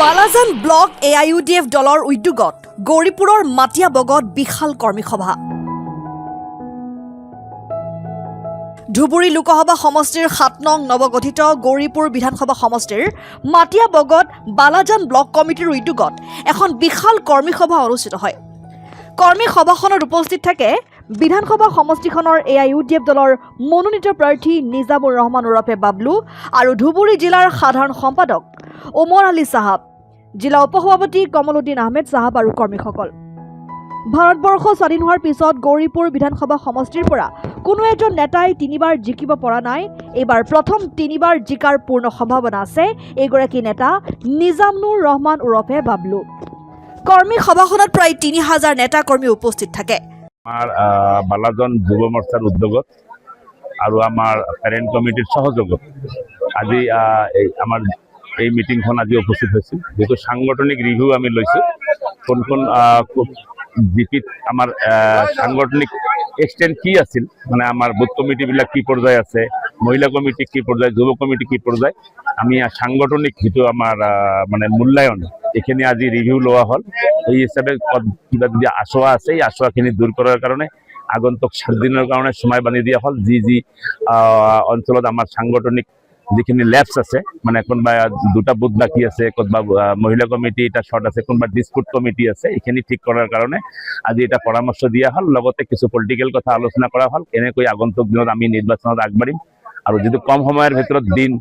Balajan block AIUDF দলৰ উদ্যোগত গৌৰীপুৰৰ মাটিয়াবগত বিশাল কৰ্মী সভা। ধুবুৰী লোকসভা সমষ্টিৰ ৭ নং নৱগঠিত গৌৰীপুৰ বিধানসভা সমষ্টিৰ মাটিয়াবগত বালাজান ব্লক কমিটিৰ উদ্যোগত এখন বিশাল কৰ্মী সভা অনুষ্ঠিত হয়। কৰ্মী সভাখনত উপস্থিত থাকে বিধানসভা সমষ্টিখনৰ AIUDF দলৰ মনোনীত প্ৰাৰ্থী নিজামুৰ ৰহমান ওৰফে বাবলু আৰু ধুবুৰী জিলাৰ সাধাৰণ সম্পাদক ওমৰ আলী সাহাব, জিলা উপসভাপতি কমলউদ্দিন আহমেদ সাহাব আৰু কৰ্মীসকল। ভাৰতবৰ্ষ স্বাধীন হোৱাৰ পিছত গৌৰীপুৰ বিধানসভা সমষ্টিৰ পৰা কোনো এজন নেতাই 3বাৰ জিকিব পৰা নাই। এইবাৰ প্ৰথম 3বাৰ জিকাৰ পূৰ্ণ সম্ভাৱনা আছে এইগৰাকী নেতা নিজামুৰ ৰহমান ওৰফে বাবলু। কৰ্মী সভাখনত প্ৰায় 3000 নেতা কৰ্মী উপস্থিত থাকে। আমাৰ বালাজন যুৱ মৰ্চাৰ উদ্যোগত আৰু আমাৰ পেৰেণ্ট কমিটিৰ সহযোগত আজি আমাৰ এই মিটিংখন আজি উপস্থিত হৈছিল। যেহেতু সাংগঠনিক ৰিভিউ আমি লৈছোঁ, কোন জিপিত আমাৰ সাংগঠনিক এক্সটেণ্ট কি আছিল, মানে আমাৰ বুথ কমিটিবিলাক কি পৰ্যায় আছে, মহিলা কমিটি কি পৰ্যায়, যুৱ কমিটি কি পৰ্যায়, আমি সাংগঠনিক যিটো আমাৰ মানে মূল্যায়ন এইখিনি আজি ৰিভিউ লোৱা হ'ল। এই হিচাপে কিবা যদি আঁচোৱা আছে এই আঁচোৱাখিনি দূৰ কৰাৰ কাৰণে আগন্তুক 7 দিনৰ কাৰণে সময় বান্ধি দিয়া হ'ল। যি অঞ্চলত আমাৰ সাংগঠনিক যিখিনি লেপছ আছে, মানে কোনোবা 2টা বুথ বাকী আছে, কোনোবা মহিলা কমিটি এটা শৰ্ট আছে, কোনোবা ডিসপুট কমিটি আছে, এইখিনি ঠিক কৰাৰ কাৰণে আজি এটা পৰামৰ্শ দিয়া হ'ল। লগতে কিছু পলিটিকেল কথা আলোচনা কৰা হ'ল, কেনেকৈ আগন্তুক দিনত আমি নিৰ্বাচনত আগবাঢ়িম আৰু যিটো কম সময়ৰ ভিতৰত দিন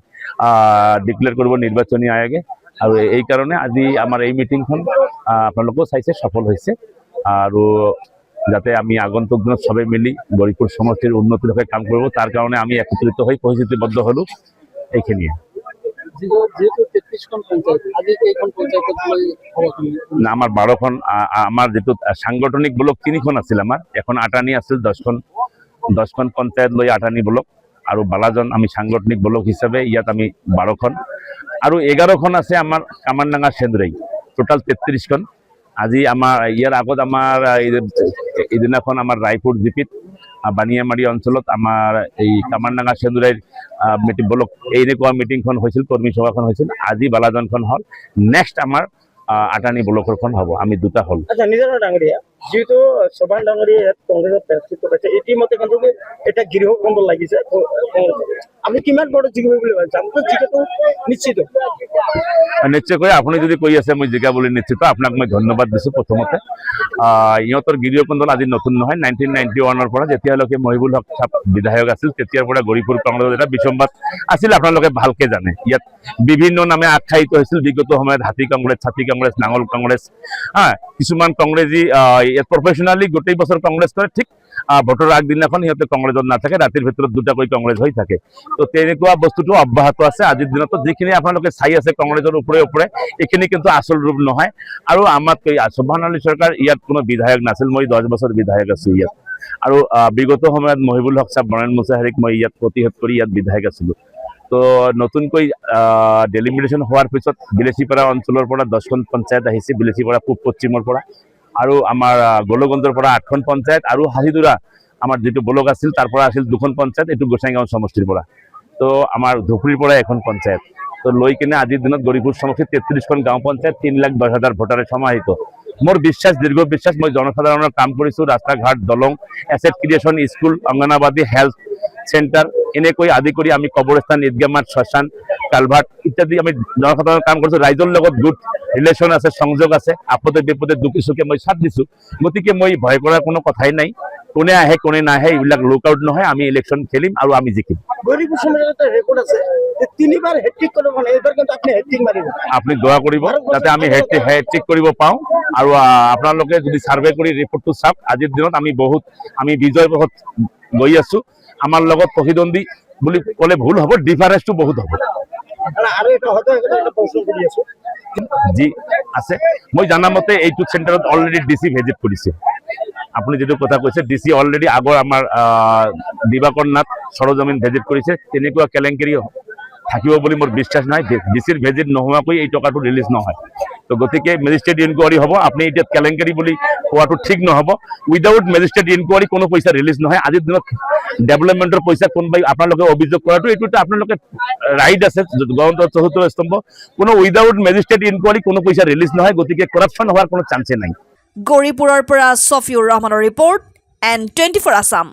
ডিক্লেয়াৰ কৰিব নিৰ্বাচনী আয়োগে। আৰু এই কাৰণে আজি আমাৰ এই মিটিংখন আপোনালোকেও চাইছে সফল হৈছে। আৰু যাতে আমি আগন্তুক দিনত সবে মিলি গৌৰীপুৰ সমষ্টিৰ উন্নতিৰ হকে কাম কৰিব, তাৰ কাৰণে আমি একত্ৰিত হৈ প্ৰতিশ্ৰুতিবদ্ধ হলো। এইখিনিয়ে আমাৰ 12খন, আমাৰ যিটো সাংগঠনিক ব্লক 3খন আছিল, আমাৰ এখন আটানি আছিল, 10খন পঞ্চায়ত লৈ আটানি ব্লক, আৰু বালাজন আমি সাংগঠনিক ব্লক হিচাপে ইয়াত আমি 12খন, আৰু 11খন আছে আমাৰ কামাৰডাঙ্গা সেন্দুৰাই, টোটাল 33খন। আজি আমাৰ ইয়াৰ আগত আমাৰ এইদিনাখন আমাৰ ৰায়পুৰ জিপিত বানিয়ামাৰী অঞ্চলত আমাৰ এই কামাৰডাঙ্গা সেন্দুৰাইৰ ব্লক এনেকুৱা মিটিংখন হৈছিল, কৰ্মী সভাখন হৈছিল। আজি বালাজনখন হ'ল, নেক্সট আমাৰ আটানি ব্লকৰখন হ'ব। আমি 2টা হ'ল। আচ্ছা, নিজৰ ডাঙৰীয়া যেহেতু সবান ডাঙৰীয়া ইয়াত কংগ্ৰেছত প্ৰাৰ্থিত্ব পাইছে, ইতিমধ্যে কিন্তু এটা গৃহ কন্দল লাগিছে। আপনি কিমান বড় জিকিব বুলি ভাবিছে? আমি জিকাটো নিশ্চিত। নিশ্চয়কৈ আপুনি যদি কৈ আছে মই জিকা বুলি নিশ্চিত, আপোনাক মই ধন্যবাদ দিছোঁ। প্ৰথমতে ইহঁতৰ গৃহ কন্দল আজি নতুন নহয়, 1991ৰ পৰা যেতিয়ালৈকে মহিবুল হক সাহেব বিধায়ক আছিল তেতিয়াৰ পৰা গৌৰীপুৰ কংগ্ৰেছত এটা বিসম্বাদ আছিল, আপোনালোকে ভালকে জানে। ইয়াত বিভিন্ন নামে আখ্যায়িত হৈছিল বিগত সময়ত, হাতী কংগ্ৰেছ, ছাতি কংগ্ৰেছ, নাঙল কংগ্ৰেছ, কিছুমান কংগ্ৰেছী ইয়াত প্ৰফেচনেলি গোটেই বছৰ কংগ্ৰেছ কৰে, ঠিক ভোটৰ আগদিনাখন সিহঁতে কংগ্ৰেছত নাথাকে, ৰাতিৰ ভিতৰত 2টাকৈ কংগ্ৰেছ হৈ থাকে। তো তেনেকুৱা বস্তুটো অব্যাহত আছে আজিৰ দিনতো। যিখিনি আপোনালোকে চাই আছে কংগ্ৰেছৰ ওপৰে এইখিনি কিন্তু আচল ৰূপ নহয়। আৰু আমাতকৈ সুবহান আলী চৰকাৰ ইয়াত কোনো বিধায়ক নাছিল, মই 10 বছৰ বিধায়ক আছো ইয়াত। আৰু বিগত সময়ত মহিবুল হক সাহেব, বৰেণ মুছাহাৰীক মই ইয়াত প্ৰতিহত কৰি ইয়াত বিধায়ক আছিলোঁ। তো নতুনকৈ ডেলিমিটেশ্যন হোৱাৰ পিছত বিলেচিপাৰা অঞ্চলৰ পৰা 10খন পঞ্চায়ত আহিছে, বিলেচিপাৰা পূব পশ্চিমৰ পৰা, আৰু আমাৰ গোলগঞ্জৰ পৰা 8খন পঞ্চায়ত, আৰু হাজিদুৰা আমাৰ যিটো ব্লক আছিল তাৰ পৰা আছিল 2খন পঞ্চায়ত, এইটো গোসাইগাঁও সমষ্টিৰ পৰা। তো আমাৰ ধুবুৰীৰ পৰা 1খন পঞ্চায়ত। তো লৈ কিনে আজিৰ দিনত গৌৰীপুৰ সমষ্টিত 33খন গাঁও পঞ্চায়ত, 3,10,000 ভোটাৰে সমাহিত। মোৰ বিশ্বাস, দীৰ্ঘ বিশ্বাস, মই জনসাধাৰণৰ কাম কৰিছোঁ। ৰাস্তা ঘাট, দলং, asset creation, school, anganwadi, health centre, এনেকৈ আদি কৰি আমি কবৰস্থান, ঈদগাহ মাঠ, শ্মশান, কালভাৰ্ট ইত্যাদি আমি জনসাধাৰণৰ কাম কৰিছোঁ। ৰাইজৰ লগত গুড ৰিলেশ্যন আছে, সংযোগ আছে। আপদে বিপদে দুখে সুখে মই সাথ দিছোঁ। গতিকে মই ভয় কৰাৰ কোনো কথাই নাই। কোনে আহে কোনে নাহে এইবিলাক লুক আউট নহয়। আমি ইলেকশ্যন খেলিম আৰু আমি জিকিম। গৌৰীপুৰ সমষ্টিত ৰেকৰ্ড আছে 3বাৰ হেট্ৰিক কৰিব, মানে এইবাৰ কিন্তু আপুনি হেট্ৰিক মাৰিব। আপুনি দোয়া কৰিব যাতে আমি হেট্ৰিক কৰিব পাওঁ। আৰু আপোনালোকে যদি ছাৰ্ভে কৰি ৰিপৰ্টটো চাওক, আজিৰ দিনত আমি বিজয় পথত গৈ আছোঁ। আমাৰ লগত প্ৰতিদ্বন্দ্বী বুলি ক'লে ভুল হ'ব, ডিফাৰেন্সটো বহুত হ'ব। আৰু এটা হয়তো এটা প্ৰশ্ন কৰি আছো, যি আছে মই জানা মতে এইটো চেণ্টাৰত অলৰেডি ডিচি ভিজিট কৰিছে। আপুনি যেটো কথা কৈছে, ডিচি অলৰেডি আগৰ আমাৰ দিবাকৰ নাথ সৰজমিন ভিজিট কৰিছে। তেনেকুৱা কেলেংকাৰী থাকিব বুলি মোৰ বিশ্বাস নাই। ডিচিৰ ভিজিট নোহোৱাকৈ এই টকাটো ৰিলিজ নহয়। তো গতিকে মেজিষ্ট্ৰেট ইনকুৱাৰী হ'ব। আপুনি এতিয়া কেলেংকাৰী বুলি কোৱাটো ঠিক নহ'ব। উইদাউট মেজিষ্ট্ৰেট ইনকুৱাৰী কোনো পইচা ৰিলিজ নহয়। আজিৰ দিনত ডেভেলপমেণ্টৰ পইচা কোনোবাই আপোনালোকে অভিযোগ কৰাটো এইটো এটা আপোনালোকে ৰাইট আছে, গণতন্ত্ৰৰ চতুৰ্থ স্তম্ভ। কোনো উইদাউট মেজিষ্ট্ৰেট ইনকুৱাৰী কোনো পইচা ৰিলিজ নহয়। গতিকে কৰাপশ্যন হোৱাৰ কোনো চান্সে নাই। গৌৰীপুৰৰ পৰা ছফিউৰ ৰহমানৰ ৰিপৰ্ট, N24 আছাম।